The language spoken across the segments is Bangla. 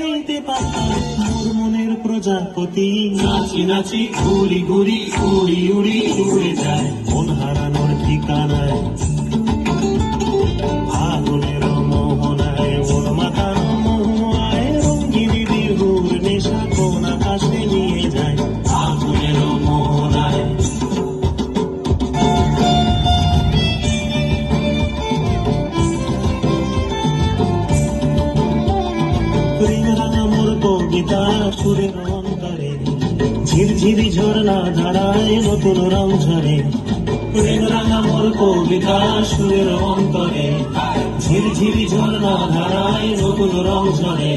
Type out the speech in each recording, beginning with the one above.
হইতে পাতা মোর মনের প্রজাপতি, নাচি নাচি ঘুরি ঘুরি উড়ি উড়ি উড়ে যায় মন হারানোর ঠিকানায়, আগুনের মোহনায় মন মাতানো মোহায়, রঙিন বিহুর নেশা কোন আকাশে নিয়ে যায়। আগুনের মোহনায় প্রেম রাঙা মোর কবিতা সুরের অন্তরে, ঝিরঝিরি ঝর্ণা ধারায় নতুন রং ঝরে। প্রেম রাঙা মোর কবিতা সুরের অন্তরে, ঝিরঝিরি ঝর্ণা ধারায় নতুন রং ঝরে।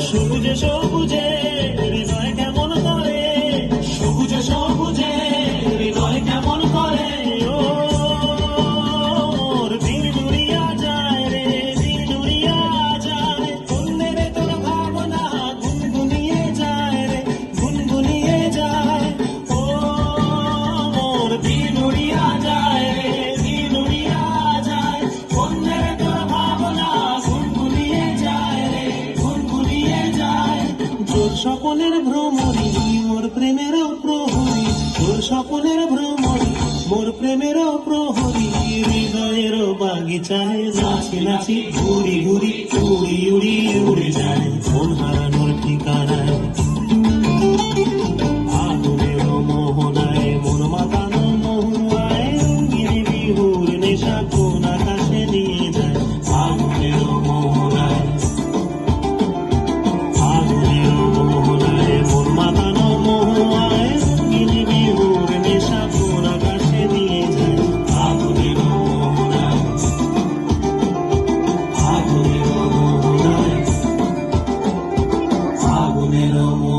সবুজে সবুজে হৃদয় কেমন করে, সবুজে সবুজে হৃদয় কেমন করে, ও মোর দিন দুরিয়া যায় রে, দিন দুরিয়া যায়। অন্যের তোর ভাবনা গুনগুনিয়ে যায় রে, গুনগুনিয়ে যায়। ও মোর দিন উড়িয়া যায় রে দিন উড়িয়া যায়, অন্যের তোর ভাবনা গুনগুনিয়ে যায় রে গুনগুনিয়ে যায়। তোর সকলের ভ্রমরি মোর প্রেমেরও প্রহরী, তোর সকলের ভ্রমরি মোর প্রেমেরও প্রহরী। হৃদয়েরও বাগিচায় নাচি নাচি ঘুরি ঘুরি উড়ি উড়ি উড়ে যায় মন হারানোর ঠিকানায়, আগুনের মোহনায় মন মাতানো মোহনায়, রঙিন বিহুর নেশা কোন আকাশে নিয়ে যায়। আগুনের মোহনায় আগুনের মোহনায় মন মাতানো মোহনায়, রঙিন বিহুর নেশা কোন আকাশে নিয়ে যায়। আগুনের মোহনায় আগুনের মোহনায় আগুনের মোহনায়।